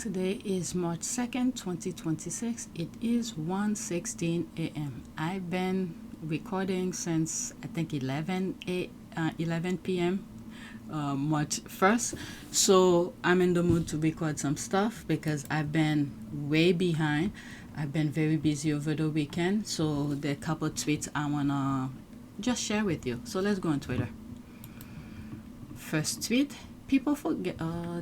Today is March 2nd, 2026. It is 1:16 a.m. I've been recording since I think 11 p.m. March 1st. So I'm in the mood to record some stuff because I've been way behind. I've been very busy over the weekend. So there are a couple of tweets I want to just share with you. So let's go on Twitter. First tweet. People forget,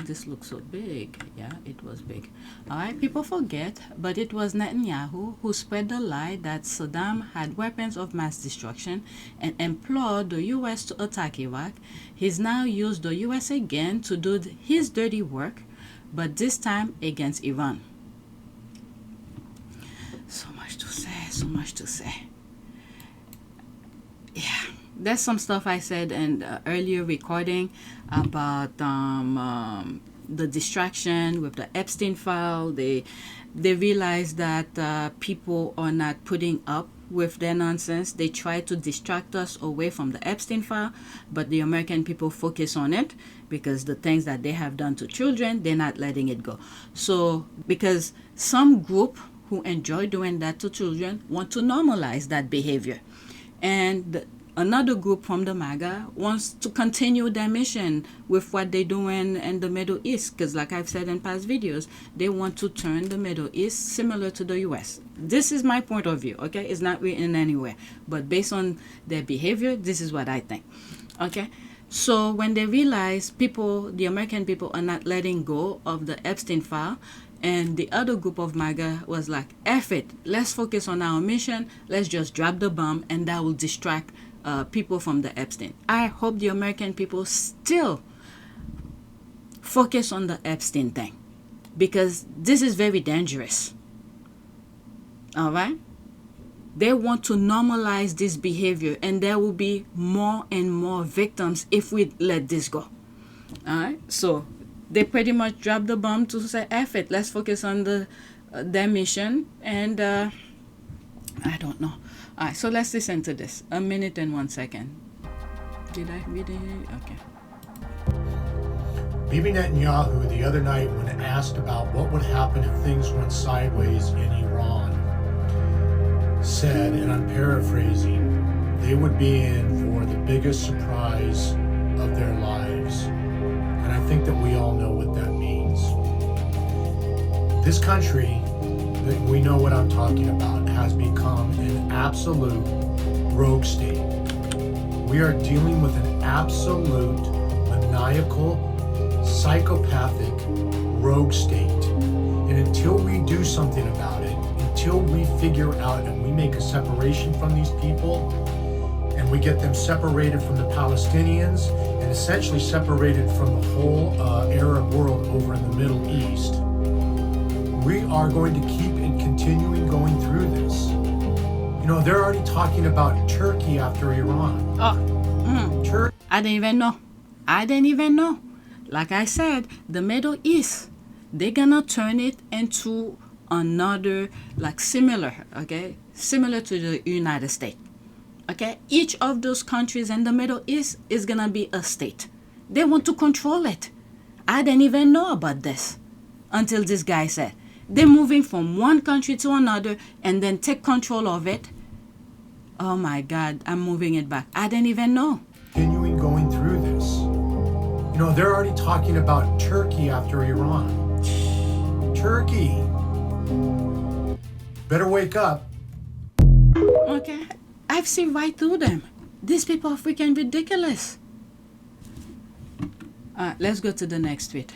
this looks so big. Yeah, it was big. All right, people forget, but it was Netanyahu who spread the lie that Saddam had weapons of mass destruction and implored the U.S. to attack Iraq. He's now used the U.S. again to do his dirty work, but this time against Iran. So much to say, so much to say. Yeah. There's some stuff I said in earlier recording about the distraction with the Epstein file. They realize that people are not putting up with their nonsense. They try to distract us away from the Epstein file, but the American people focus on it because the things that they have done to children, they're not letting it go. So because some group who enjoy doing that to children want to normalize that behavior, and another group from the MAGA wants to continue their mission with what they're doing in the Middle East. Because like I've said in past videos, they want to turn the Middle East similar to the U.S. This is my point of view, okay? It's not written anywhere. But based on their behavior, this is what I think, okay? So when they realize the American people are not letting go of the Epstein file, and the other group of MAGA was like, F it, let's focus on our mission, let's just drop the bomb, and that will distract people from the Epstein. I hope the American people still focus on the Epstein thing, because this is very dangerous. All right? They want to normalize this behavior, and there will be more and more victims if we let this go. All right? So they pretty much dropped the bomb to say, F it, let's focus on their mission, and I don't know. All right, so let's listen to this. 1 minute and 1 second. Did I read it? Okay. Bibi Netanyahu the other night, when asked about what would happen if things went sideways in Iran, said, and I'm paraphrasing, they would be in for the biggest surprise of their lives. And I think that we all know what that means. This country, that we know what I'm talking about, has become an absolute rogue state. We are dealing with an absolute maniacal, psychopathic rogue state. And until we do something about it, until we figure out and we make a separation from these people, and we get them separated from the Palestinians and essentially separated from the whole Arab world over in the Middle East, we are going to keep and continuing going through this. You know, they're already talking about Turkey after Iran. I didn't even know. Like I said, the Middle East, they're gonna turn it into another, like similar to the United States. Okay, each of those countries in the Middle East is gonna be a state. They want to control it. I didn't even know about this until this guy said. They're moving from one country to another and then take control of it. Oh my God, I'm moving it back. I didn't even know. Continuing going through this. You know, they're already talking about Turkey after Iran. Turkey. Better wake up. Okay, I've seen right through them. These people are freaking ridiculous. Let's go to the next tweet.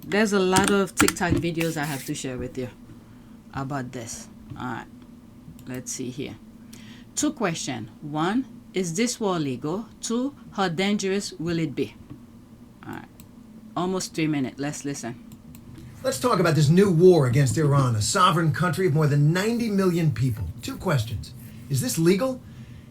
There's a lot of TikTok videos I have to share with you about this. All right, let's see here. 2 questions. 1, is this war legal? 2, how dangerous will it be? All right, almost 3 minutes. Let's listen. Let's talk about this new war against Iran, a sovereign country of more than 90 million people. 2 questions. Is this legal?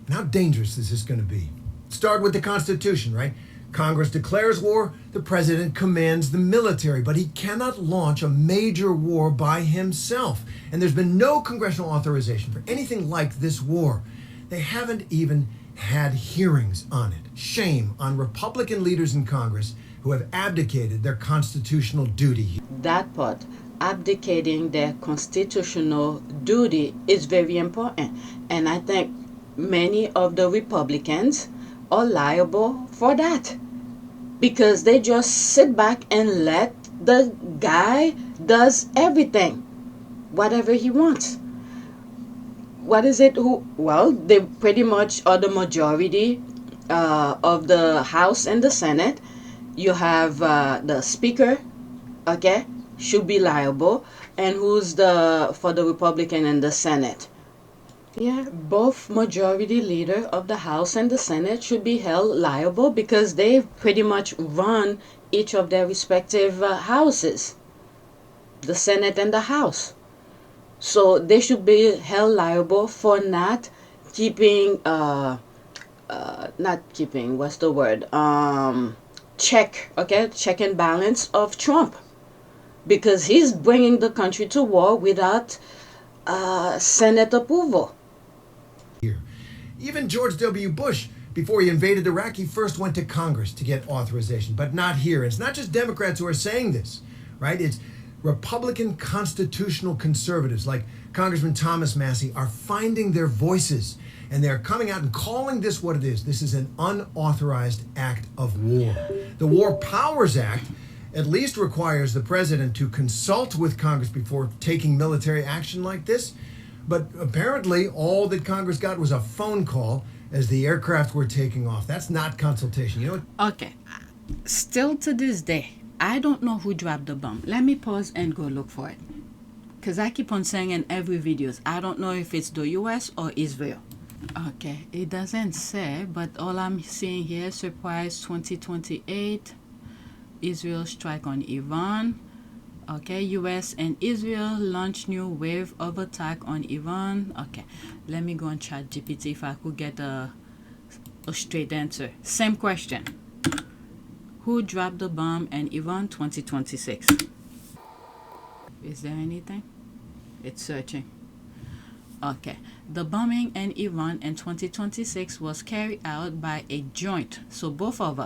And how dangerous is this going to be? Start with the Constitution, right? Congress declares war, the president commands the military, but he cannot launch a major war by himself. And there's been no congressional authorization for anything like this war. They haven't even had hearings on it. Shame on Republican leaders in Congress who have abdicated their constitutional duty. That part, abdicating their constitutional duty, is very important. And I think many of the Republicans are liable for that, because they just sit back and let the guy does everything, whatever he wants. What is it? Well, they pretty much are the majority of the House and the Senate. You have the Speaker, okay, should be liable, and who's for the Republican and the Senate? Yeah, both majority leader of the House and the Senate should be held liable, because they pretty much run each of their respective houses, the Senate and the House. So they should be held liable for not keeping, what's the word? Check and balance of Trump, because he's bringing the country to war without Senate approval. Here, even George W. Bush, before he invaded Iraq, he first went to Congress to get authorization, but not here. It's not just Democrats who are saying this, right? It's Republican constitutional conservatives like Congressman Thomas Massie are finding their voices, and they're coming out and calling this what it is. This is an unauthorized act of war. The War Powers Act at least requires the president to consult with Congress before taking military action like this. But apparently all that Congress got was a phone call as the aircraft were taking off. That's not consultation. You know what? Okay. Still to this day, I don't know who dropped the bomb. Let me pause and go look for it, because I keep on saying in every videos, I don't know if it's the US or Israel. Okay, it doesn't say, but all I'm seeing here, surprise 2028, Israel strike on Iran. Okay, US and Israel launch new wave of attack on Iran. Okay, let me go on ChatGPT if I could get a straight answer. Same question. Who dropped the bomb in Iran 2026? Is there anything? It's searching. Okay, the bombing in Iran in 2026 was carried out by a joint, so both of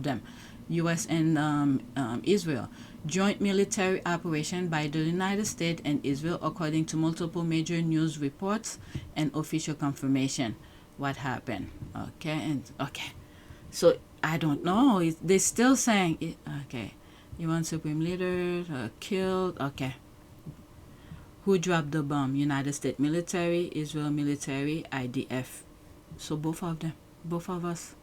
them, US and Israel, joint military operation by the United States and Israel, according to multiple major news reports and official confirmation. What happened? Okay, so I don't know. They're still saying it. Okay, Iran supreme leader killed. Okay, who dropped the bomb? United States military, Israel military, IDF. So both of them, both of us.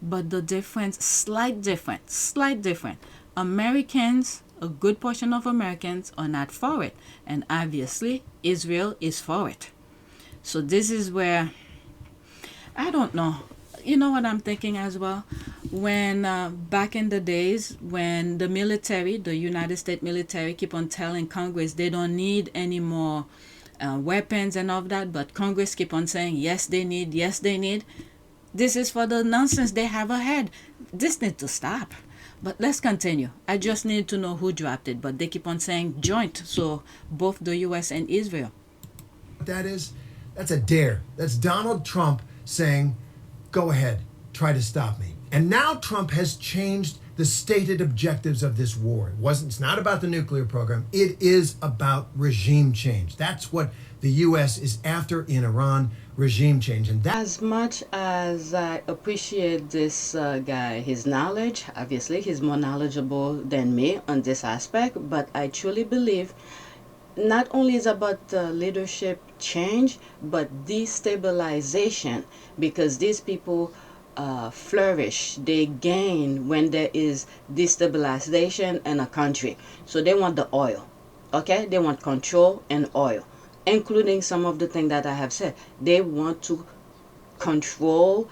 But the difference, slight difference. Americans, a good portion of Americans are not for it, and obviously Israel is for it. So this is where, I don't know. You know what I'm thinking as well? When back in the days when the military, the United States military, keep on telling Congress they don't need any more weapons and all that, but Congress keep on saying yes they need. This is for the nonsense they have ahead. This needs to stop. But let's continue. I just need to know who dropped it, but they keep on saying joint, so both the US and Israel. That's a dare. That's Donald Trump saying, go ahead, try to stop me. And now Trump has changed the stated objectives of this war. It's not about the nuclear program. It is about regime change. That's what the U.S. is after in Iran, regime change. And as much as I appreciate this guy, his knowledge, obviously he's more knowledgeable than me on this aspect, but I truly believe not only is about leadership change, but destabilization, because these people flourish, they gain when there is destabilization in a country. So they want the oil, okay? They want control and oil, including some of the things that I have said. They want to control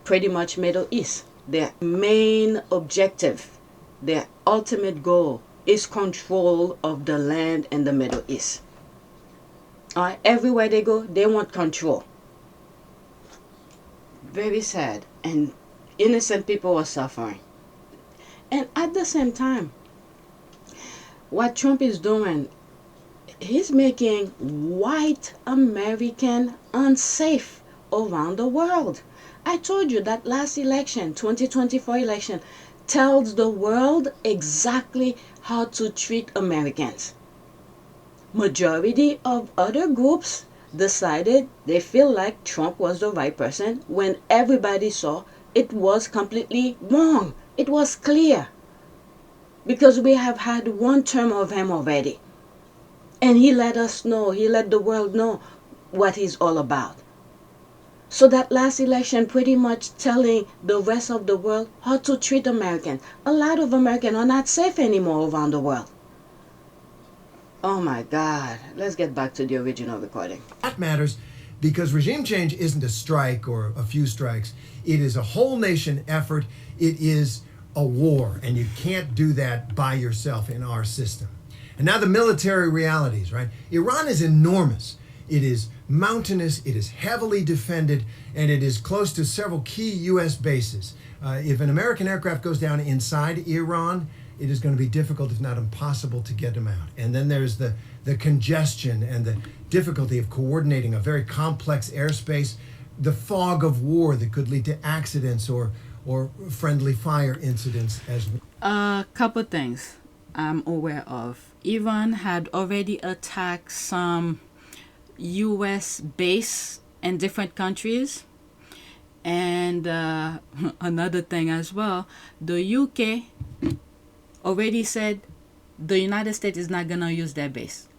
pretty much Middle East. Their main objective, their ultimate goal is control of the land in the Middle East. All right, everywhere they go, they want control. Very sad, and innocent people are suffering. And at the same time, what Trump is doing, he's making white American unsafe around the world. I told you that last election, 2024 election, tells the world exactly how to treat Americans. Majority of other groups decided they feel like Trump was the right person when everybody saw it was completely wrong. It was clear. Because we have had one term of him already. And he let us know, he let the world know what he's all about. So that last election pretty much telling the rest of the world how to treat Americans. A lot of Americans are not safe anymore around the world. Oh my God. Let's get back to the original recording. That matters because regime change isn't a strike or a few strikes. It is a whole nation effort. It is a war, and you can't do that by yourself in our system. And now the military realities, right? Iran is enormous. It is mountainous, it is heavily defended, and it is close to several key U.S. bases. If an American aircraft goes down inside Iran, it is going to be difficult, if not impossible, to get them out. And then there's the congestion and the difficulty of coordinating a very complex airspace, the fog of war that could lead to accidents or friendly fire incidents as well. A couple things I'm aware of. Iran had already attacked some U.S. base in different countries. And another thing as well, the UK already said the United States is not going to use their base.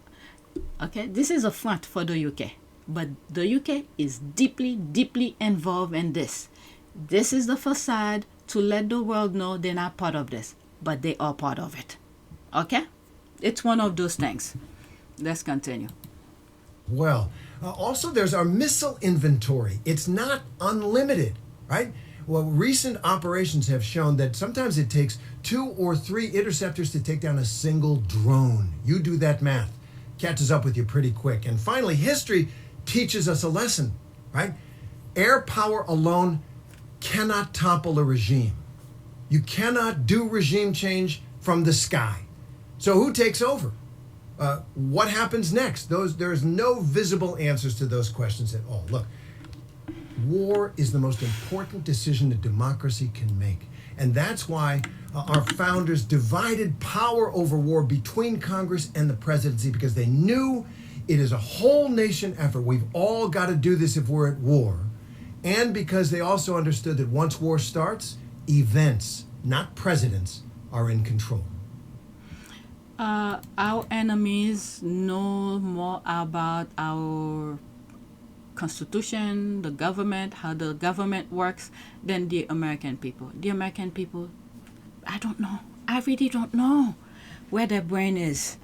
Okay, this is a front for the UK. But the UK is deeply, deeply involved in this. This is the facade to let the world know they're not part of this. But they are part of it. Okay? It's one of those things. Let's continue. Well, also there's our missile inventory. It's not unlimited, right? Well, recent operations have shown that sometimes it takes 2 or 3 interceptors to take down a single drone. You do that math. Catches up with you pretty quick. And finally, history teaches us a lesson, right? Air power alone cannot topple a regime. You cannot do regime change from the sky. So who takes over? What happens next? There's no visible answers to those questions at all. Look, war is the most important decision a democracy can make. And that's why our founders divided power over war between Congress and the presidency, because they knew it is a whole nation effort. We've all got to do this if we're at war. And because they also understood that once war starts, events, not presidents, are in control. Our enemies know more about our constitution, the government, how the government works, than the American people. The American people, I don't know. I really don't know where their brain is.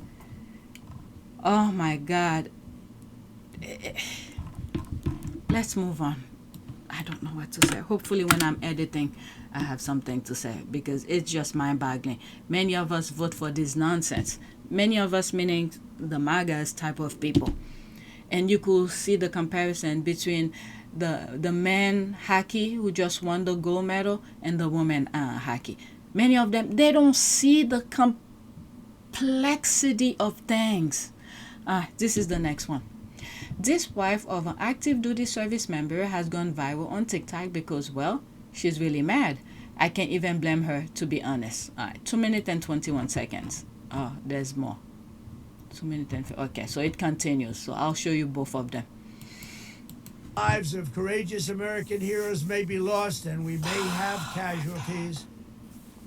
Oh my God. Let's move on. I don't know what to say. Hopefully when I'm editing, I have something to say, because it's just mind-boggling. Many of us vote for this nonsense. Many of us, meaning the MAGAs type of people. And you could see the comparison between the men hockey who just won the gold medal and the women hockey. Many of them, they don't see the complexity of things. This is the next one. This wife of an active duty service member has gone viral on TikTok because, well, she's really mad. I can't even blame her, to be honest. 2 minutes and 21 seconds. Oh, there's more. 2 minutes and... Okay, so it continues. So I'll show you both of them. Lives of courageous American heroes may be lost, and we may have casualties.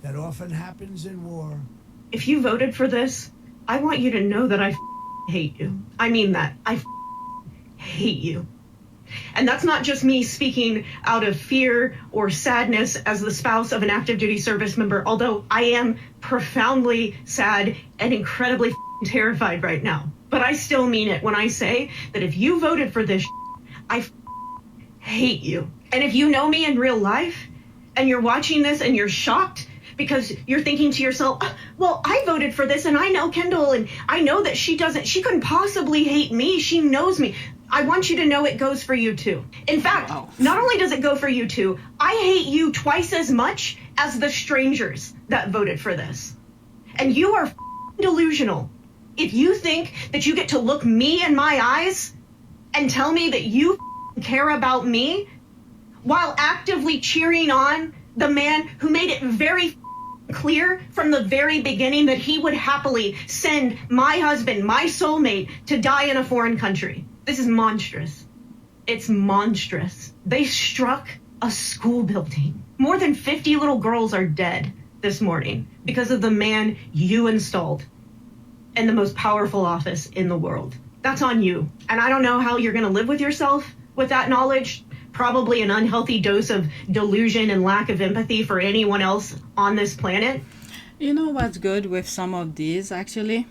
That often happens in war. If you voted for this, I want you to know that I hate you. I mean that. I hate you. And that's not just me speaking out of fear or sadness as the spouse of an active duty service member, although I am profoundly sad and incredibly terrified right now. But I still mean it when I say that if you voted for this, I hate you. And if you know me in real life and you're watching this and you're shocked because you're thinking to yourself, well, I voted for this and I know Kendall and I know that she couldn't possibly hate me. She knows me. I want you to know it goes for you too. In fact, Not only does it go for you too, I hate you twice as much as the strangers that voted for this. And you are delusional if you think that you get to look me in my eyes and tell me that you care about me. while actively cheering on the man who made it very clear from the very beginning that he would happily send my husband, my soulmate, to die in a foreign country. This is monstrous. It's monstrous. They struck a school building. More than 50 little girls are dead this morning because of the man you installed in the most powerful office in the world. That's on you. And I don't know how you're going to live with yourself with that knowledge. Probably an unhealthy dose of delusion and lack of empathy for anyone else on this planet. You know what's good with some of these, actually?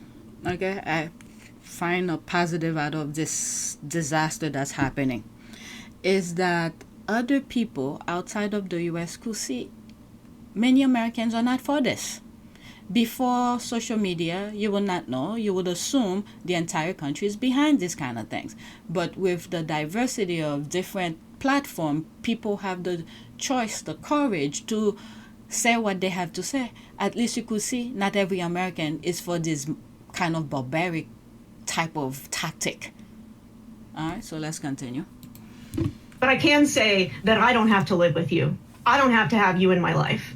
Okay, I find a positive out of this disaster that's happening is that other people outside of the U.S. could see many Americans are not for this. Before social media, you would not know. You would assume the entire country is behind these kind of things. But with the diversity of different platforms, people have the choice, the courage to say what they have to say. At least you could see not every American is for this kind of barbaric type of tactic. All right, so let's continue. But I can say that I don't have to live with you. I don't have to have you in my life.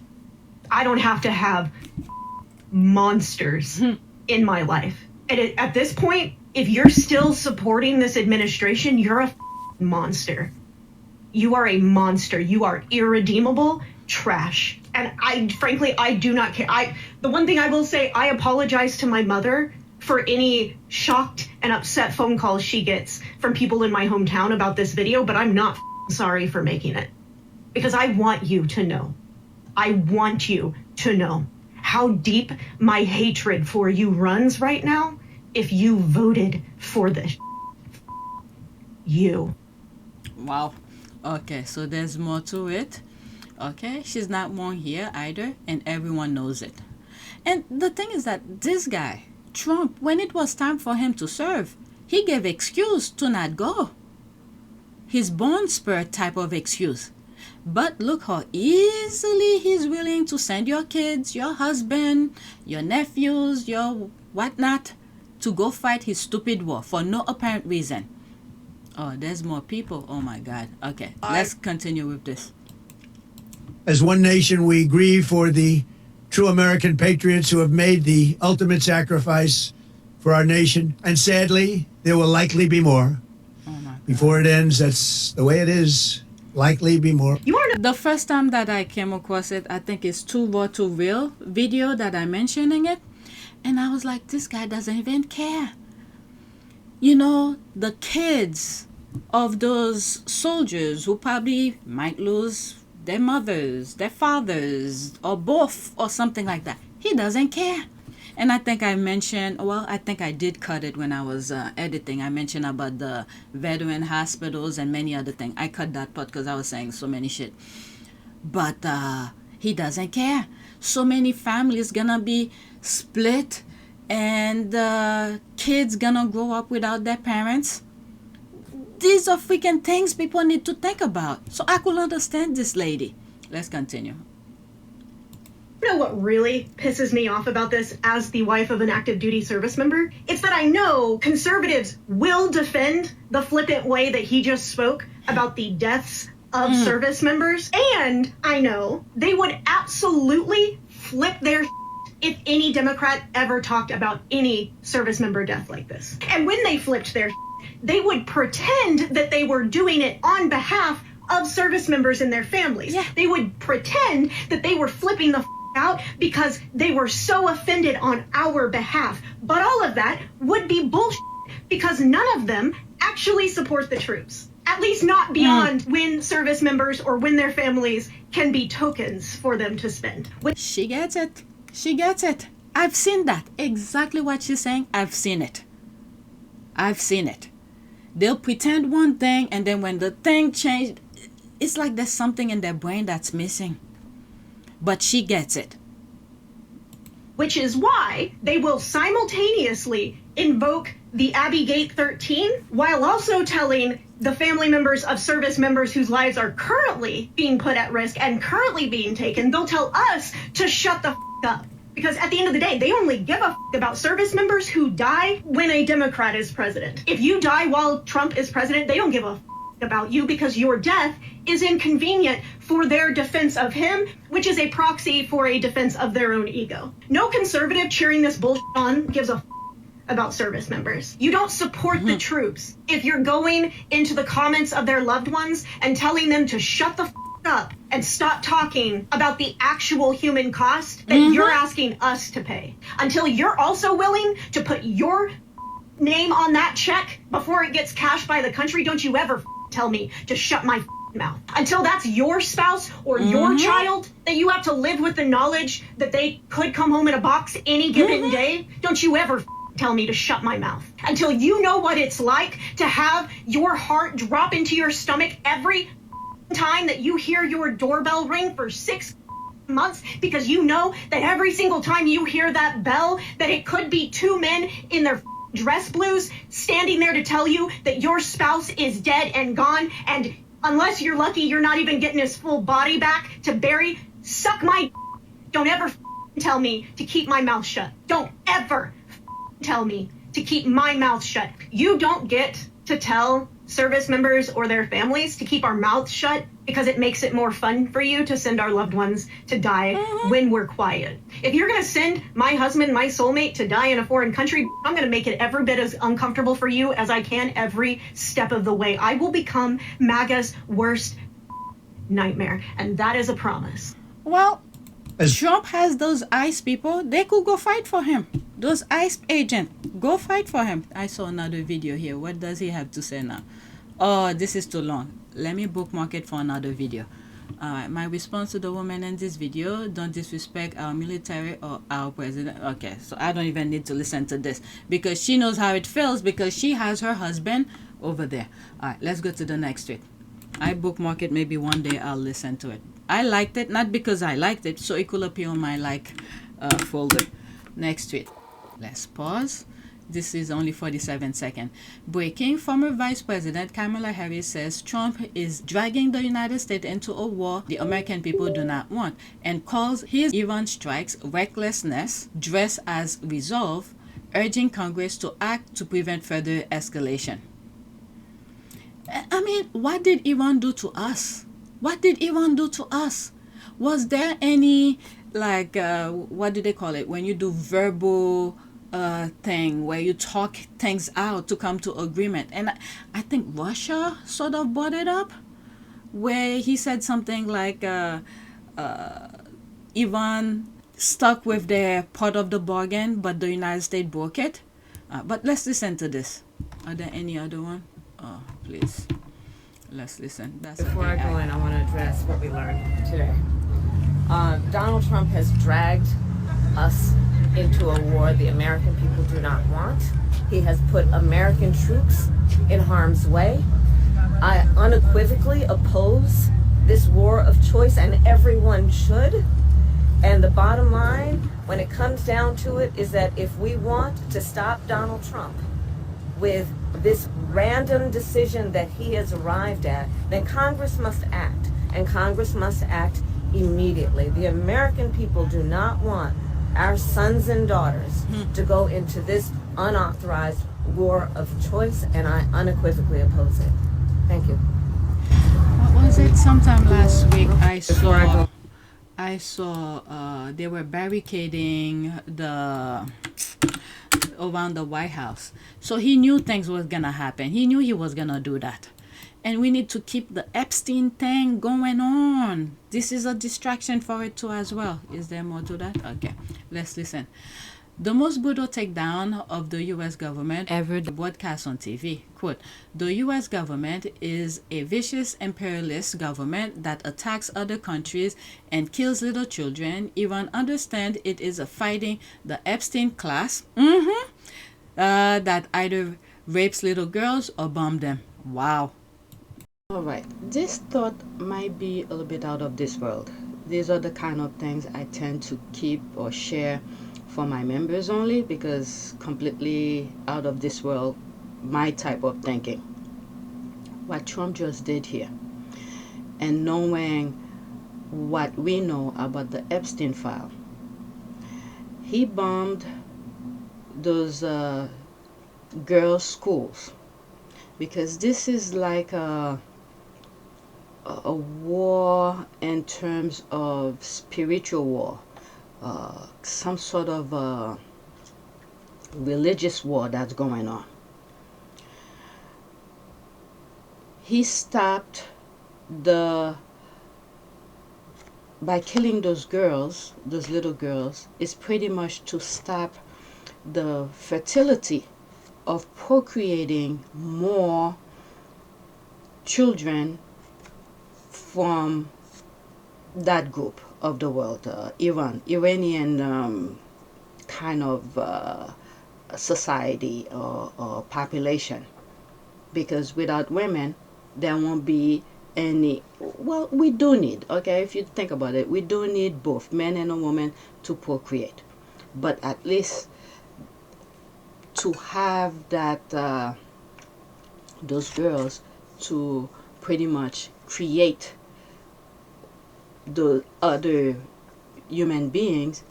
I don't have to have monsters in my life. And at this point, if you're still supporting this administration, you're a monster. You are a monster. You are irredeemable trash. And I do not care. The one thing I will say, I apologize to my mother for any shocked and upset phone calls she gets from people in my hometown about this video, but I'm not sorry for making it. Because I want you to know. I want you to know how deep my hatred for you runs right now if you voted for this. You. Wow. Okay, so there's more to it. Okay, she's not one here either, and everyone knows it. And the thing is that this guy, Trump, when it was time for him to serve, he gave excuse to not go. His bone spur type of excuse. But look how easily he's willing to send your kids, your husband, your nephews, your whatnot, to go fight his stupid war for no apparent reason. Oh, there's more people. Oh my God. Okay, let's continue with this. As one nation, we grieve for the true American patriots who have made the ultimate sacrifice for our nation. And sadly, there will likely be more. Oh my God. Before it ends, that's the way it is. Likely be more. The first time that I came across it, I think it's Too Raw to Real video that I'm mentioning it. And I was like, this guy doesn't even care. You know, the kids of those soldiers who probably might lose their mothers, their fathers, or both, or something like that. He doesn't care. And I think I mentioned, well, I think I did cut it when I was editing. I mentioned about the veteran hospitals and many other things. I cut that part because I was saying so many shit. But he doesn't care. So many families gonna be split and kids gonna grow up without their parents. These are freaking things people need to think about. So I could understand this lady. Let's continue. You know what really pisses me off about this as the wife of an active duty service member? It's that I know conservatives will defend the flippant way that he just spoke about the deaths of service members. And I know they would absolutely flip their if any Democrat ever talked about any service member death like this. And when they flipped their they would pretend that they were doing it on behalf of service members and their families. Yeah. They would pretend that they were flipping the out because they were so offended on our behalf. But all of that would be bullshit because none of them actually support the troops. At least not beyond when service members or when their families can be tokens for them to spend. She gets it. She gets it. I've seen that. Exactly what she's saying. I've seen it. I've seen it. They'll pretend one thing and then when the thing changed, it's like there's something in their brain that's missing. But she gets it. Which is why they will simultaneously invoke the Abbey Gate 13 while also telling the family members of service members whose lives are currently being put at risk and currently being taken, they'll tell us to shut the up. Because at the end of the day, they only give a about service members who die when a Democrat is president. If you die while Trump is president, they don't give a about you because your death is inconvenient for their defense of him, which is a proxy for a defense of their own ego. No conservative cheering this bullshit on gives a about service members. You don't support the troops if you're going into the comments of their loved ones and telling them to shut the up and stop talking about the actual human cost that you're asking us to pay. Until you're also willing to put your name on that check before it gets cashed by the country, don't you ever tell me to shut my mouth. Until that's your spouse or your child that you have to live with the knowledge that they could come home in a box any given day, don't you ever tell me to shut my mouth. Until you know what it's like to have your heart drop into your stomach every time that you hear your doorbell ring for 6 months, because you know that every single time you hear that bell that it could be two men in their dress blues standing there to tell you that your spouse is dead and gone, and unless you're lucky you're not even getting his full body back to bury. Suck my don't ever tell me to keep my mouth shut. Don't ever tell me to keep my mouth shut. You don't get to tell service members or their families to keep our mouths shut because it makes it more fun for you to send our loved ones to die when we're quiet. If you're gonna send my husband, my soulmate, to die in a foreign country, I'm gonna make it every bit as uncomfortable for you as I can every step of the way. I will become MAGA's worst nightmare, and that is a promise. Well, Trump has those ICE people. They could go fight for him. Those ICE agents, go fight for him. I saw another video here. What does he have to say now? Oh, this is too long. Let me bookmark it for another video. My response to the woman in this video: don't disrespect our military or our president. Okay, so I don't even need to listen to this because she knows how it feels because she has her husband over there. All right, let's go to the next tweet. I bookmark it. Maybe one day I'll listen to it. I liked it, not because I liked it, so it could appear on my folder. Next tweet. Let's pause. This is only 47 seconds. Breaking: former Vice President Kamala Harris says Trump is dragging the United States into a war the American people do not want, and calls his Iran strikes recklessness dressed as resolve, urging Congress to act to prevent further escalation. I mean, what did Iran do to us? What did Iran do to us? Was there any, like, what do they call it? When you do verbal thing where you talk things out to come to agreement. And I think Russia sort of brought it up, where he said something like Iran stuck with their part of the bargain, but the United States broke it. But let's listen to this. Are there any other one? Oh, please. Let's listen. Before I go in, I want to address what we learned today. Donald Trump has dragged us into a war the American people do not want. He has put American troops in harm's way. I unequivocally oppose this war of choice, and everyone should. And the bottom line, when it comes down to it, is that if we want to stop Donald Trump with this random decision that he has arrived at, then Congress must act, and Congress must act immediately. The American people do not want our sons and daughters to go into this unauthorized war of choice, and I unequivocally oppose it. Thank you. What was it? Sometime last week I saw they were barricading around the White House. So he knew things was gonna happen. He knew he was gonna do that. And we need to keep the Epstein thing going on. This is a distraction for it too as well. Is there more to that? Okay, let's listen. The most brutal takedown of the U.S. government ever broadcast on TV. Quote, the U.S. government is a vicious imperialist government that attacks other countries and kills little children. Iran understand it is a fighting the Epstein class that either rapes little girls or bomb them. Wow. All right, this thought might be a little bit out of this world. These are the kind of things I tend to keep or share for my members only, because completely out of this world, my type of thinking. What Trump just did here, and knowing what we know about the Epstein file, he bombed those girls' schools, because this is like a war in terms of spiritual war, some sort of religious war that's going on. He stopped by killing those girls, those little girls, is pretty much to stop the fertility of procreating more children from that group of the world, Iranian kind of society or population. Because without women, there won't be any. Well, we do need, okay, if you think about it, we do need both men and a woman to procreate. But at least to have that, those girls to pretty much create the other human beings,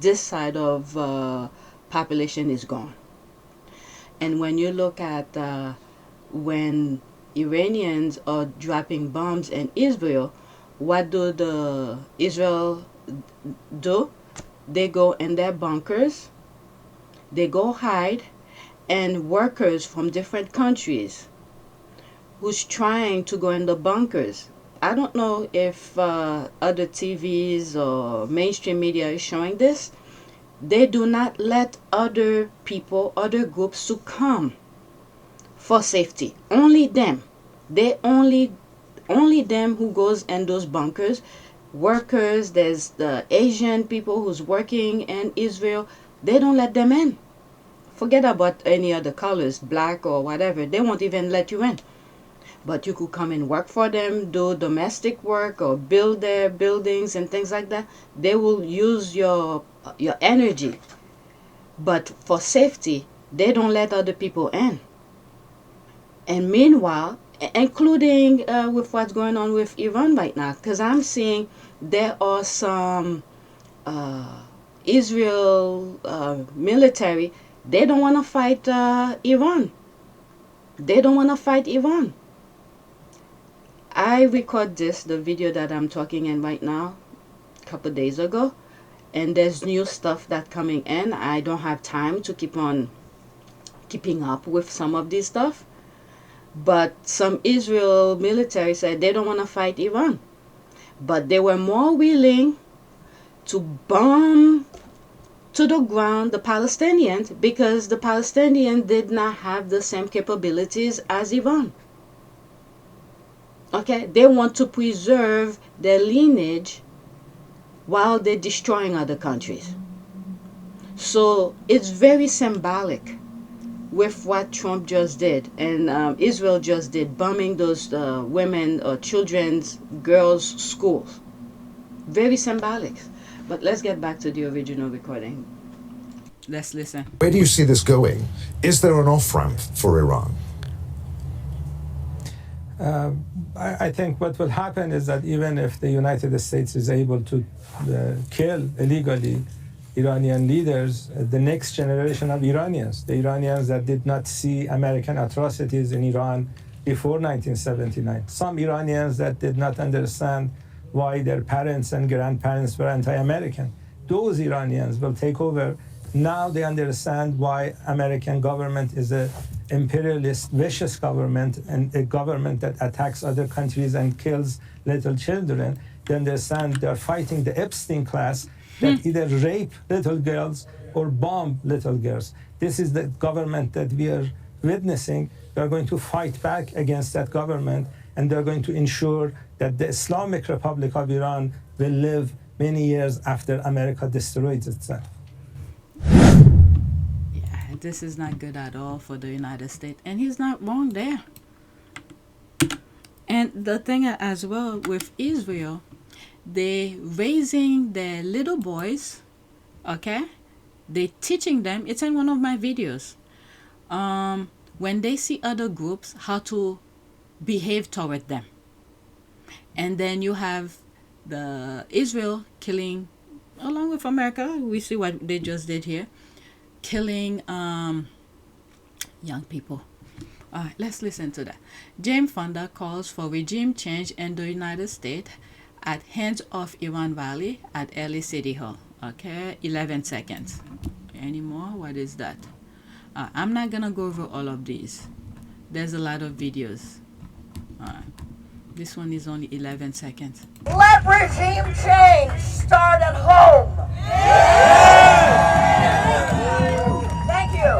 this side of population is gone. And when you look at when Iranians are dropping bombs in Israel, what do the Israel do? They go in their bunkers, they go hide, and workers from different countries who's trying to go in the bunkers. I don't know if other TVs or mainstream media is showing this. They do not let other people, other groups succumb for safety. Only them. They only them who goes in those bunkers. Workers, there's the Asian people who's working in Israel. They don't let them in. Forget about any other colors, black or whatever. They won't even let you in. But you could come and work for them, do domestic work or build their buildings and things like that. They will use your energy. But for safety, they don't let other people in. And meanwhile, including with what's going on with Iran right now, because I'm seeing there are some Israel military, they don't want to fight Iran. They don't want to fight Iran. I record the video that I'm talking in right now, a couple of days ago, and there's new stuff that coming in. I don't have time to keep on keeping up with some of this stuff. But some Israel military said they don't want to fight Iran. But they were more willing to bomb to the ground the Palestinians because the Palestinians did not have the same capabilities as Iran. Okay, they want to preserve their lineage while they're destroying other countries. So it's very symbolic with what Trump just did and Israel just did, bombing those women or children's girls' schools. Very symbolic. But let's get back to the original recording. Let's listen. Where do you see this going? Is there an off-ramp for Iran? I think what will happen is that even if the United States is able to kill illegally Iranian leaders, the next generation of Iranians, the Iranians that did not see American atrocities in Iran before 1979, some Iranians that did not understand why their parents and grandparents were anti-American, those Iranians will take over. Now they understand why American government is a imperialist, vicious government and a government that attacks other countries and kills little children. They understand they're fighting the Epstein class that either rape little girls or bomb little girls. This is the government that we are witnessing. They're going to fight back against that government, and they're going to ensure that the Islamic Republic of Iran will live many years after America destroys itself. Yeah, this is not good at all for the United States, and he's not wrong there. And the thing as well with Israel, they raising their little boys, okay? They teaching them. It's in one of my videos. When they see other groups, how to behave toward them. And then you have the Israel killing, along with America, we see what they just did here, killing young people Let's listen to that. James Fonda calls for regime change in the United States at hands of Iran Valley at LA City Hall. Okay, 11 seconds. Any more? What is that? I'm not gonna go over all of these. There's a lot of videos. This one is only 11 seconds. Let regime change start at home. Thank you.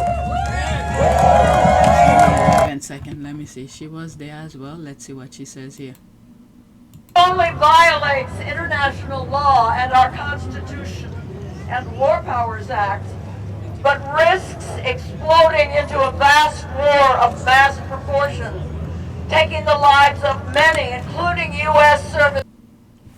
11 seconds. Let me see. She was there as well. Let's see what she says here. Only violates international law and our Constitution and War Powers Act, but risks exploding into a vast war of mass proportions, taking the lives of many, including U.S. service.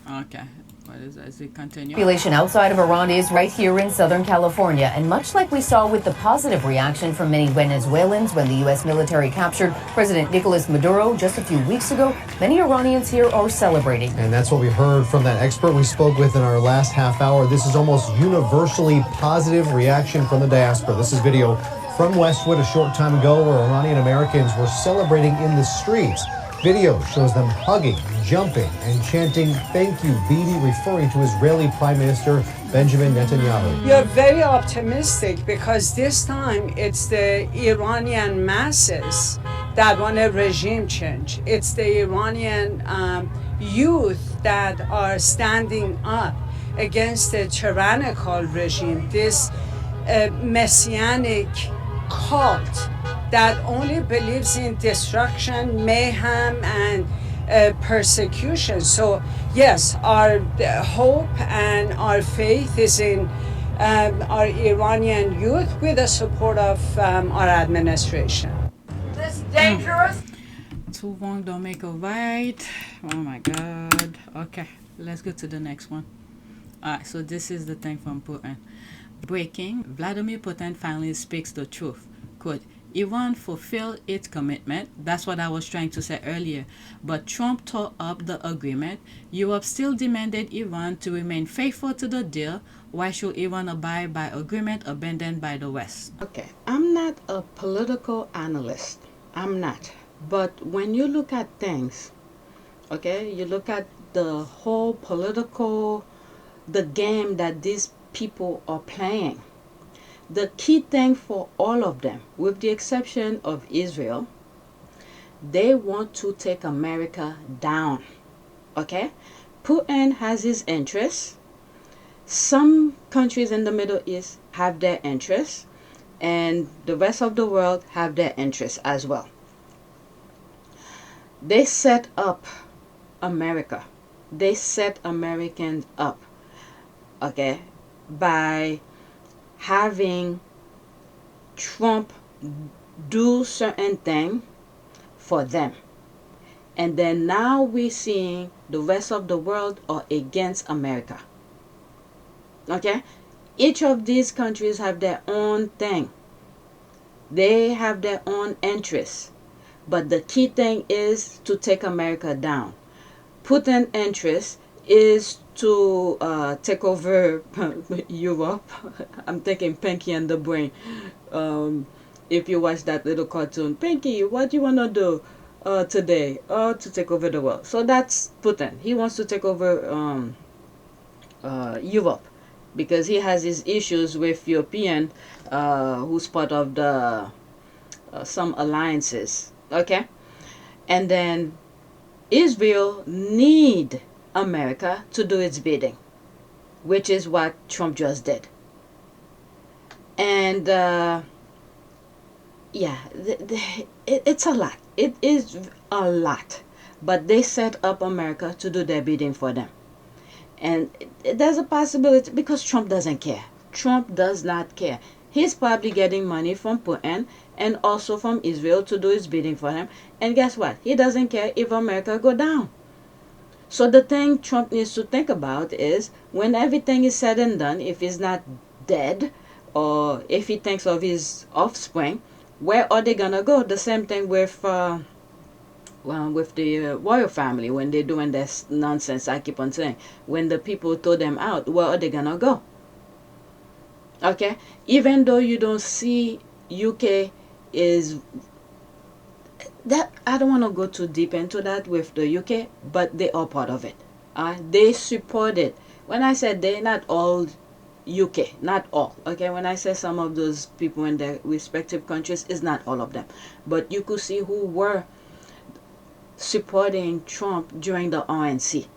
Okay. What is that? Does it continue? Population outside of Iran is right here in Southern California. And much like we saw with the positive reaction from many Venezuelans when the U.S. military captured President Nicolas Maduro just a few weeks ago, many Iranians here are celebrating. And that's what we heard from that expert we spoke with in our last half hour. This is almost universally positive reaction from the diaspora. This is video from Westwood a short time ago where Iranian Americans were celebrating in the streets. Video shows them hugging, jumping, and chanting, "Thank you, Bibi," referring to Israeli Prime Minister Benjamin Netanyahu. You're very optimistic because this time it's the Iranian masses that want a regime change. It's the Iranian youth that are standing up against the tyrannical regime, this messianic cult that only believes in destruction, mayhem, and persecution. So yes, our hope and our faith is in our Iranian youth with the support of our administration. This dangerous. Too long don't make a right. Oh my God. Okay, let's go to the next one. Alright, so this is the thing from Putin. Breaking, Vladimir Putin finally speaks the truth. Quote, Iran fulfilled its commitment. That's what I was trying to say earlier. But Trump tore up the agreement. Europe still demanded Iran to remain faithful to the deal. Why should Iran abide by agreement abandoned by the West? Okay, I'm not a political analyst. I'm not. But when you look at things, okay, you look at the whole political, the game that these people are playing. The key thing for all of them, with the exception of Israel, they want to take America down. Okay? Putin has his interests. Some countries in the Middle East have their interests, and the rest of the world have their interests as well. They set up America. They set Americans up, okay, by having Trump do certain thing for them. And then now we're seeing the rest of the world are against America. Okay? Each of these countries have their own thing. They have their own interests. But the key thing is to take America down. Putin's interest is to take over Europe. I'm thinking Pinky and the Brain. If you watch that little cartoon, Pinky, what do you want to do today? To take over the world. So that's Putin. He wants to take over Europe because he has his issues with European who's part of the some alliances. Okay? And then Israel need America to do its bidding, which is what Trump just did. And yeah, it's a lot. It is a lot. But they set up America to do their bidding for them. And there's a possibility, because Trump doesn't care. Trump does not care. He's probably getting money from Putin and also from Israel to do his bidding for him. And guess what? He doesn't care if America go down. So the thing Trump needs to think about is, when everything is said and done, if he's not dead, or if he thinks of his offspring, where are they gonna go? The same thing with the royal family, when they're doing this nonsense. I keep on saying, when the people throw them out, where are they gonna go? Okay, even though you don't see UK is that I don't want to go too deep into that with the UK, but they are part of it. They support it. When I said they're not all UK, not all. Okay, when I say some of those people in their respective countries, it's not all of them. But you could see who were supporting Trump during the RNC.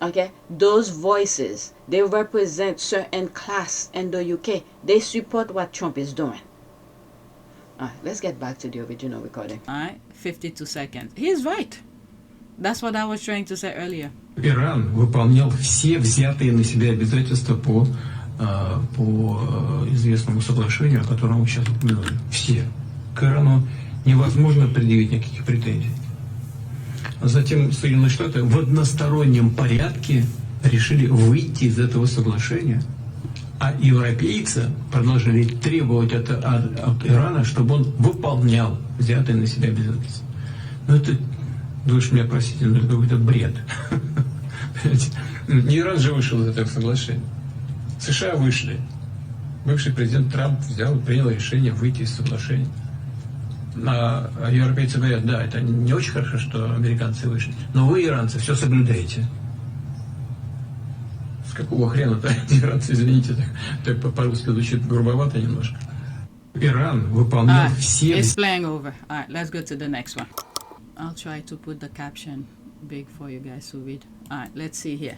Okay, those voices, they represent certain class in the UK. They support what Trump is doing. Alright, let's get back to the original recording. Alright, 52 seconds. He's right. That's what I was trying to say earlier. Иран выполнял все взятые на себя обязательства по известному соглашению, о котором мы сейчас упомянули. Все. К Ирану невозможно предъявить никаких претензий. Затем Соединенные Штаты в одностороннем порядке решили выйти из этого соглашения, а европейцы продолжили требовать от Ирана, чтобы он выполнял взятые на себя обязательства. Но это, вы уж меня простите, но это какой-то бред. Не Иран же вышел из этого соглашения. США вышли. Бывший президент Трамп принял решение выйти из соглашения. А европейцы говорят, да, это не очень хорошо, что американцы вышли, но вы, иранцы, все соблюдаете. С какого хрена-то иранцы, извините, так по-русски звучит грубовато немножко. Иран выполнял все... It's playing over. Alright, let's go to the next one. I'll try to put the caption big for you guys to read. Alright, let's see here.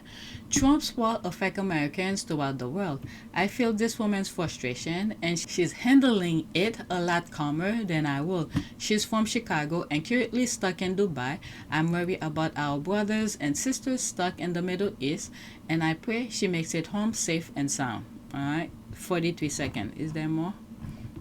Trump's war affect Americans throughout the world. I feel this woman's frustration and she's handling it a lot calmer than I will. She's from Chicago and currently stuck in Dubai. I'm worried about our brothers and sisters stuck in the Middle East and I pray she makes it home safe and sound. Alright, 43 seconds. Is there more?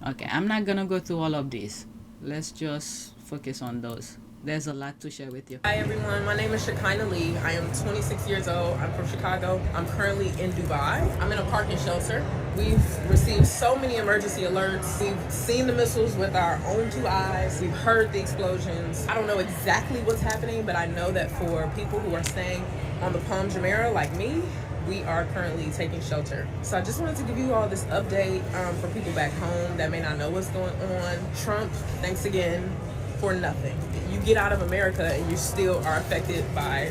Okay, I'm not gonna go through all of these. Let's just focus on those. There's a lot to share with you. Hi everyone, my name is Lee. I am 26 years old. I'm from Chicago. I'm currently in Dubai. I'm in a parking shelter. We've received so many emergency alerts. We've seen the missiles with our own 2 eyes. We've heard the explosions. I don't know exactly what's happening, but I know that for people who are staying on the Palm Jumeirah like me, we are currently taking shelter. So I just wanted to give you all this update for people back home that may not know what's going on. Trump, thanks again for nothing. You get out of America and you still are affected by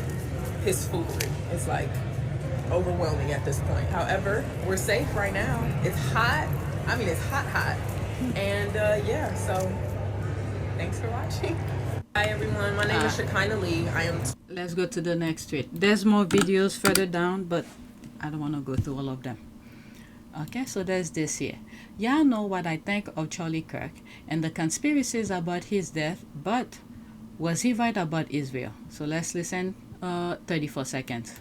his foolery. It's like overwhelming at this point. However, we're safe right now. It's hot. I mean, it's hot. And yeah, so thanks for watching. Hi everyone, my name is Lee. I am... Let's go to the next tweet. There's more videos further down, but I don't want to go through all of them. Okay, so there's this here. Y'all know what I think of Charlie Kirk and the conspiracies about his death, but was he right about Israel? So let's listen, 34 seconds.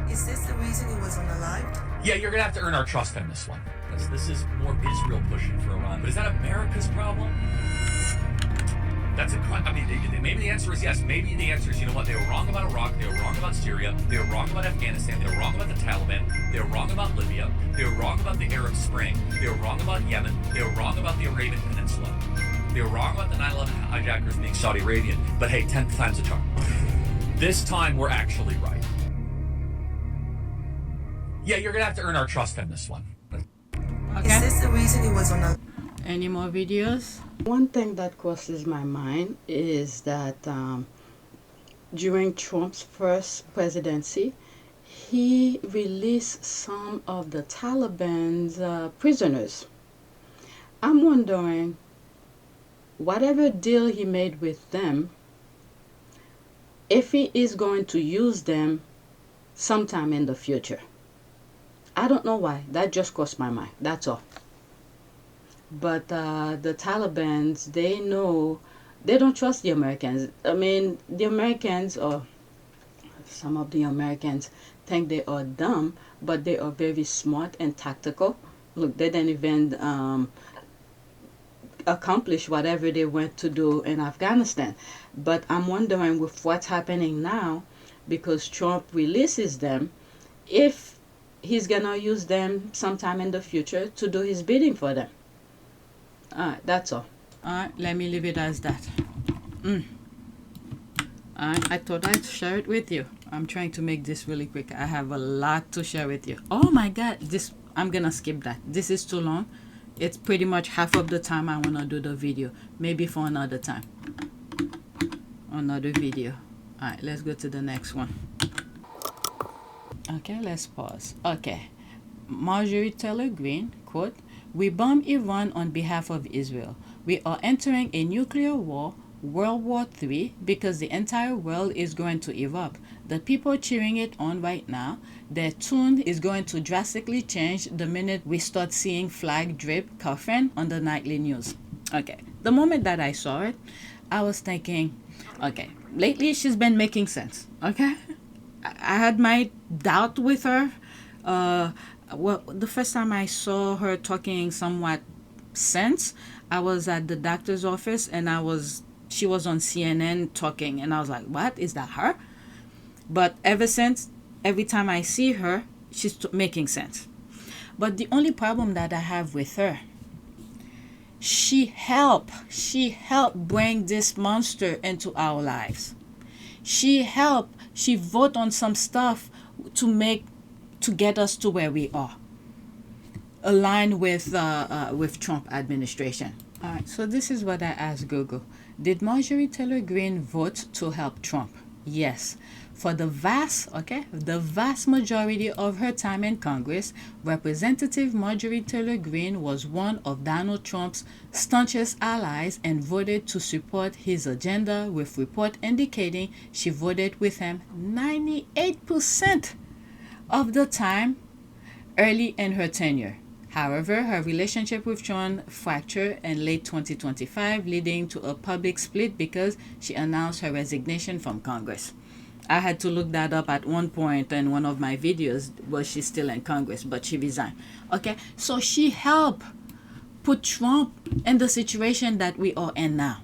Is this the reason he wasn't alive? Yeah, you're gonna have to earn our trust on this one. This is more Israel pushing for Iran. But is that America's problem? That's I mean, maybe the answer is yes. Maybe the answer is, you know what, they were wrong about Iraq, they were wrong about Syria, they were wrong about Afghanistan, they were wrong about the Taliban, they were wrong about Libya, they were wrong about the Arab Spring, they were wrong about Yemen, they were wrong about the Arabian Peninsula, they were wrong about the 9/11 hijackers being Saudi Arabian, but hey, 10th time's a charm. This time we're actually right. Yeah, you're gonna have to earn our trust on this one. Okay. Is this the reason he was on a... Any more videos? One thing that crosses my mind is that during Trump's first presidency, he released some of the Taliban's prisoners. I'm wondering, whatever deal he made with them, if he is going to use them sometime in the future. I don't know why. That just crossed my mind. That's all. But the Taliban, they know, they don't trust the Americans. I mean, the Americans, or some of the Americans, think they are dumb, but they are very smart and tactical. Look, they didn't even accomplish whatever they went to do in Afghanistan. But I'm wondering with what's happening now, because Trump releases them, if he's gonna use them sometime in the future to do his bidding for them. Alright, that's all. Alright, let me leave it as that. Alright, I thought I'd share it with you. I'm trying to make this really quick. I have a lot to share with you. Oh my god, I'm gonna skip that. This is too long. It's pretty much half of the time I want to do the video. Maybe for another time. Another video. Alright, let's go to the next one. Okay, let's pause. Okay. Marjorie Taylor Greene, quote, "We bomb Iran on behalf of Israel. We are entering a nuclear war, World War III, because the entire world is going to erupt. The people cheering it on right now, their tune is going to drastically change the minute we start seeing flag drip coffin on the nightly news." Okay, the moment that I saw it, I was thinking, okay, lately she's been making sense, okay? I had my doubt with her. Well, the first time I saw her talking somewhat sense, I was at the doctor's office and she was on CNN talking, and I was like, what, is that her? But ever since, every time I see her, she's making sense. But the only problem that I have with her, she helped bring this monster into our lives. She voted on some stuff to get us to where we are, aligned with Trump administration. All right, so this is what I asked Google. Did Marjorie Taylor Greene vote to help Trump? Yes. For the vast majority of her time in Congress, Representative Marjorie Taylor Greene was one of Donald Trump's staunchest allies and voted to support his agenda, with report indicating she voted with him 98% of the time early in her tenure. However, her relationship with Trump fractured in late 2025, leading to a public split because she announced her resignation from Congress. I had to look that up at one point in one of my videos. Was she still in Congress? But she resigned. Okay, so she helped put Trump in the situation that we are in now.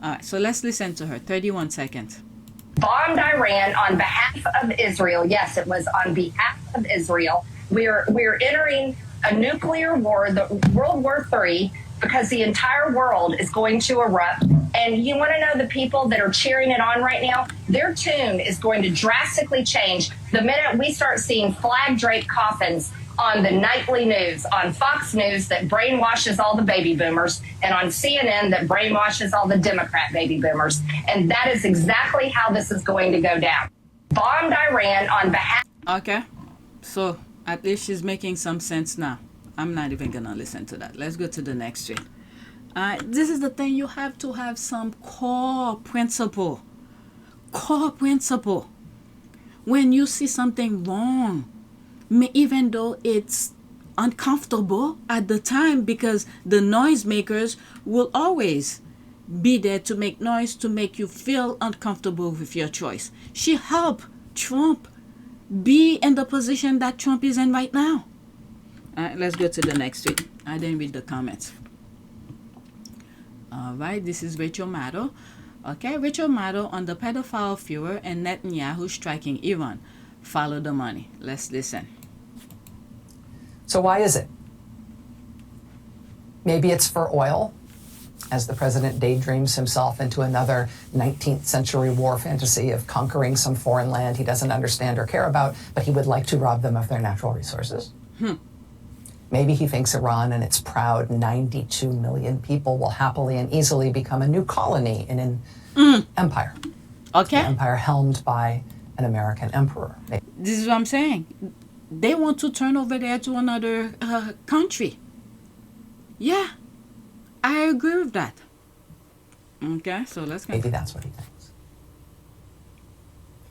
All right, so let's listen to her. 31 seconds. Bombed Iran on behalf of Israel. Yes, it was on behalf of Israel. We're entering a nuclear war, the World War III, because the entire world is going to erupt. And you want to know the people that are cheering it on right now? Their tune is going to drastically change the minute we start seeing flag draped coffins on the nightly news, on Fox News that brainwashes all the baby boomers, and on CNN that brainwashes all the Democrat baby boomers. And that is exactly how this is going to go down. Bombed Iran on behalf... Okay, so at least she's making some sense now. I'm not even going to listen to that. Let's go to the next tweet. This is the thing. You have to have some core principle. Core principle. When you see something wrong, even though it's uncomfortable at the time, because the noisemakers will always be there to make noise, to make you feel uncomfortable with your choice. She helped Trump be in the position that Trump is in right now. All right, let's go to the next tweet. I didn't read the comments. All right, this is Rachel Maddow. Okay, Rachel Maddow on the pedophile furor and Netanyahu striking Iran. Follow the money. Let's listen. So why is it? Maybe it's for oil, as the president daydreams himself into another 19th century war fantasy of conquering some foreign land he doesn't understand or care about, but he would like to rob them of their natural resources. Maybe he thinks Iran and its proud 92 million people will happily and easily become a new colony in an empire. Okay. An empire helmed by an American emperor. This is what I'm saying. They want to turn over there to another country. Yeah, I agree with that. Okay, so let's go. Maybe that's what he thinks.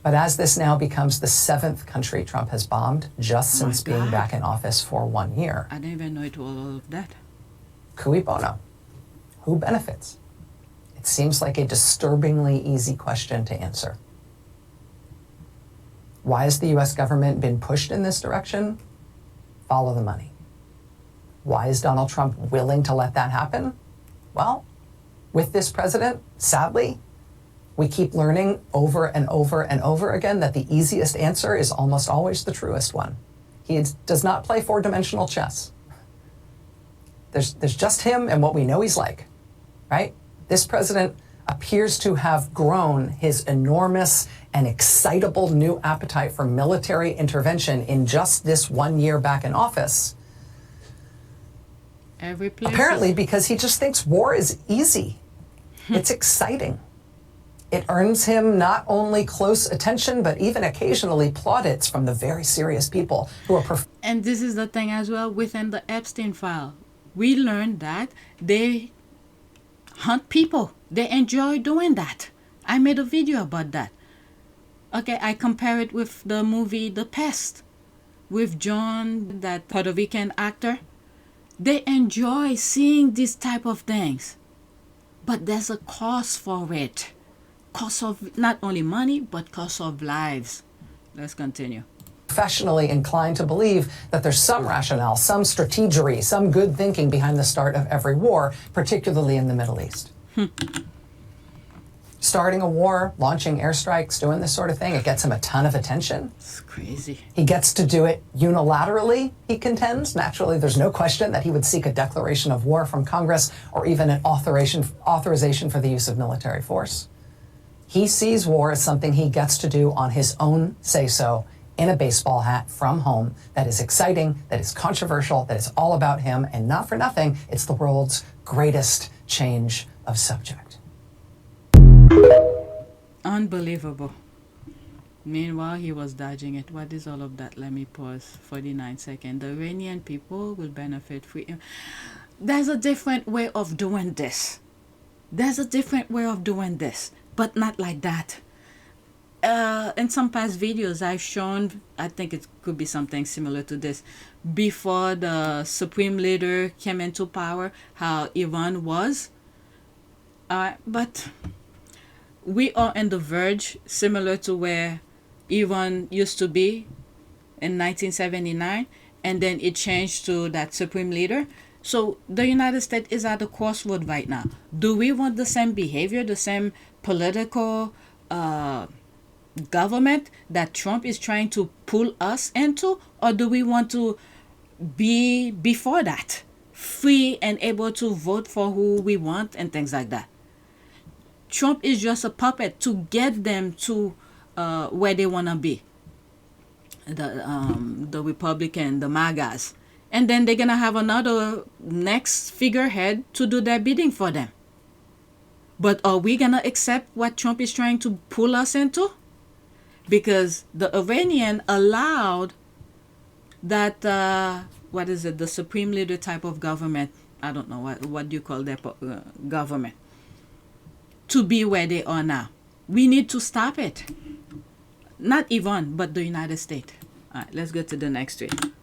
But as this now becomes the 7th country Trump has bombed just since being back in office for 1 year. I didn't even know it was all of that. Cui bono? Who benefits? It seems like a disturbingly easy question to answer. Why has the US government been pushed in this direction? Follow the money. Why is Donald Trump willing to let that happen? Well, with this president, sadly, we keep learning over and over and over again that the easiest answer is almost always the truest one. He does not play four-dimensional chess. There's just him and what we know he's like, right? This president appears to have grown his enormous and excitable new appetite for military intervention in just this 1 year back in office. Apparently because he just thinks war is easy. It's exciting. It earns him not only close attention, but even occasionally plaudits from the very serious people who are... And this is the thing as well within the Epstein file. We learned that they hunt people. They enjoy doing that. I made a video about that. Okay, I compare it with the movie The Pest with John, that Puerto Rican actor. They enjoy seeing these type of things. But there's a cost for it. Cost of not only money, but cost of lives. Let's continue. Professionally inclined to believe that there's some rationale, some strategery, some good thinking behind the start of every war, particularly in the Middle East. Starting a war, launching airstrikes, doing this sort of thing, it gets him a ton of attention. It's crazy. He gets to do it unilaterally, he contends. Naturally, there's no question that he would seek a declaration of war from Congress or even an authorization for the use of military force. He sees war as something he gets to do on his own say-so, in a baseball hat from home, that is exciting, that is controversial, that is all about him, and not for nothing, it's the world's greatest change of subject. Unbelievable. Meanwhile, he was dodging it. What is all of that? Let me pause 49 seconds. The Iranian people will benefit from... There's a different way of doing this. There's a different way of doing this, but not like that. In some past videos I've shown, I think it could be something similar to this, before the supreme leader came into power, how Iran was. But we are on the verge, similar to where Iran used to be in 1979, and then it changed to that supreme leader. So the United States is at a crossroad right now. Do we want the same behavior, the same political government that Trump is trying to pull us into, or do we want to be before that, free and able to vote for who we want and things like that? Trump is just a puppet to get them to where they want to be, the Republican, the MAGAs, and then they're gonna have another next figurehead to do their bidding for them. But are we gonna accept what Trump is trying to pull us into? Because the Iranian allowed that, what is it, the supreme leader type of government, I don't know, what do you call that government, to be where they are now. We need to stop it. Not Iran, but the United States. All right, let's go to the next one.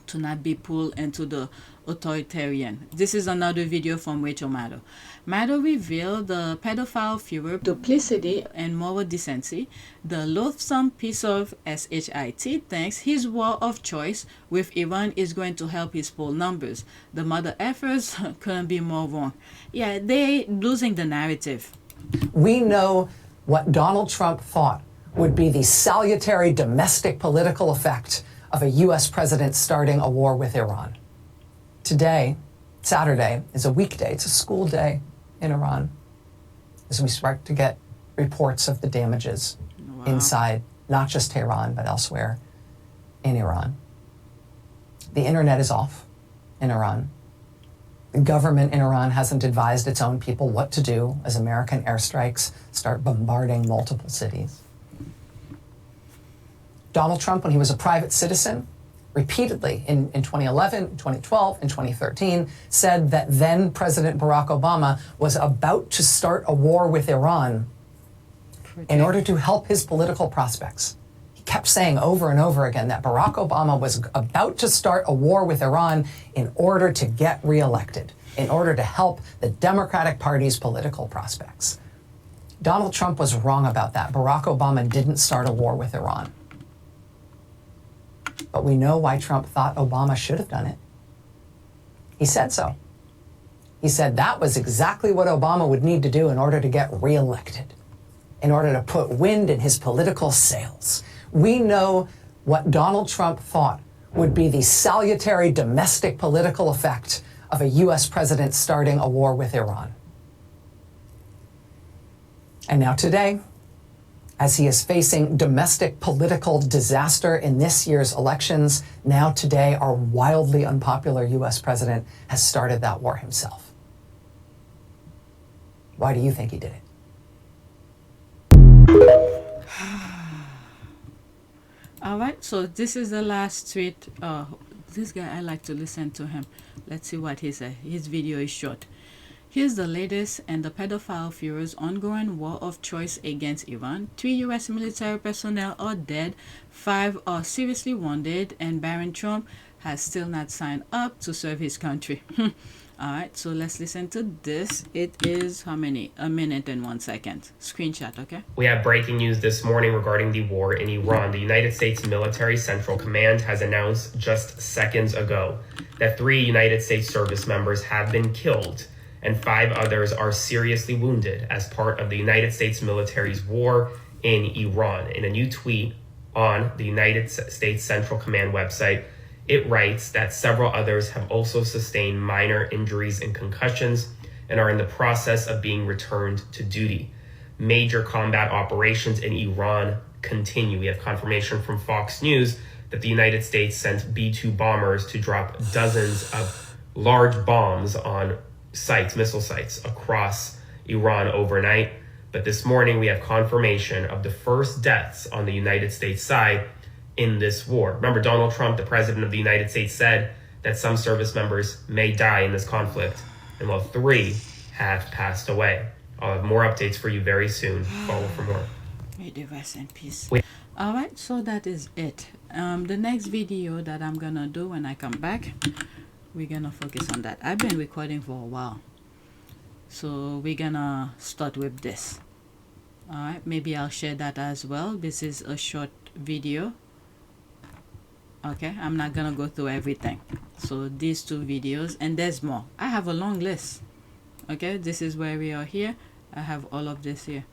To not be pulled into the authoritarian. This is another video from Rachel Maddow. Maddow revealed the pedophile furor, duplicity, and moral decency. The loathsome piece of shit thinks his war of choice with Iran is going to help his poll numbers. The mother effers couldn't be more wrong. Yeah, they losing the narrative. We know what Donald Trump thought would be the salutary domestic political effect of a U.S. president starting a war with Iran. Today, Saturday, is a weekday. It's a school day in Iran, as we start to get reports of the damages inside, not just Tehran, but elsewhere in Iran. The internet is off in Iran. The government in Iran hasn't advised its own people what to do as American airstrikes start bombarding multiple cities. Donald Trump, when he was a private citizen, repeatedly in 2011, 2012, and 2013, said that then President Barack Obama was about to start a war with Iran in order to help his political prospects. He kept saying over and over again that Barack Obama was about to start a war with Iran in order to get reelected, in order to help the Democratic Party's political prospects. Donald Trump was wrong about that. Barack Obama didn't start a war with Iran. But we know why Trump thought Obama should have done it. He said so. He said that was exactly what Obama would need to do in order to get reelected, in order to put wind in his political sails. We know what Donald Trump thought would be the salutary domestic political effect of a U.S. president starting a war with Iran. And now today, as he is facing domestic political disaster in this year's elections, now today our wildly unpopular U.S. president has started that war himself. Why do you think he did it? All right, so this is the last tweet. This guy, I like to listen to him. Let's see what he said. His video is short. Here's the latest in the pedophile Fuhrer's ongoing war of choice against Iran. 3 U.S. military personnel are dead, 5 are seriously wounded, and Baron Trump has still not signed up to serve his country. Alright, so let's listen to this. It is how many? A minute and 1 second. Screenshot, okay? We have breaking news this morning regarding the war in Iran. The United States Military Central Command has announced just seconds ago that 3 United States service members have been killed and 5 others are seriously wounded as part of the United States military's war in Iran. In a new tweet on the United States Central Command website, it writes that several others have also sustained minor injuries and concussions and are in the process of being returned to duty. Major combat operations in Iran continue. We have confirmation from Fox News that the United States sent B-2 bombers to drop dozens of large bombs on sites, missile sites across Iran overnight. But this morning we have confirmation of the first deaths on the United States side in this war. Remember, Donald Trump, the president of the United States, said that some service members may die in this conflict, and well, 3 have passed away. I'll have more updates for you very soon. Follow for more. May they rest in peace. Alright, so that is it. The next video that I'm gonna do when I come back, we're gonna focus on that. I've been recording for a while, so we're gonna start with this. Alright, maybe I'll share that as well. This is a short video. Okay, I'm not gonna go through everything. So these 2 videos, and there's more. I have a long list. Okay, this is where we are here. I have all of this here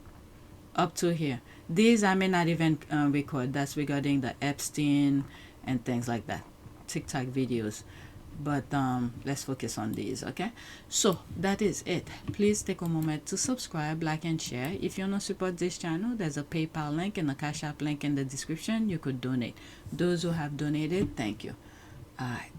up to here. These I may not even record. That's regarding the Epstein and things like that, TikTok videos. But let's focus on these. Okay, so that is it. Please take a moment to subscribe, like, and share. If you want to support this channel, there's a PayPal link and a Cash App link in the description. You could donate. Those who have donated, thank you. All right.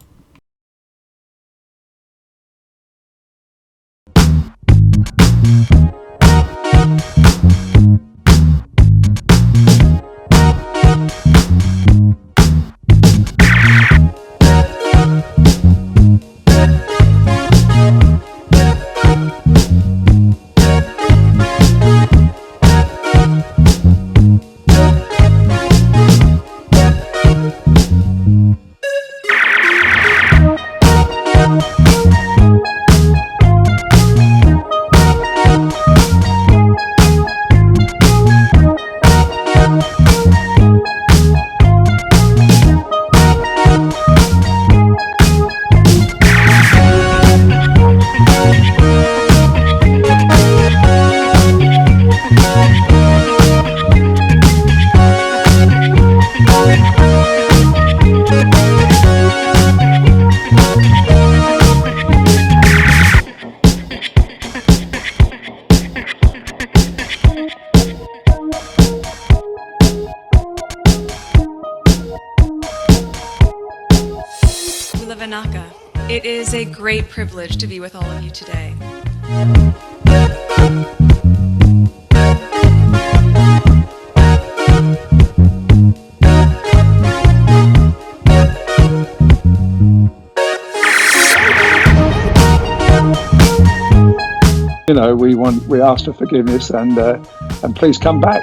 It is a great privilege to be with all of you today. You know, we ask for forgiveness and please come back.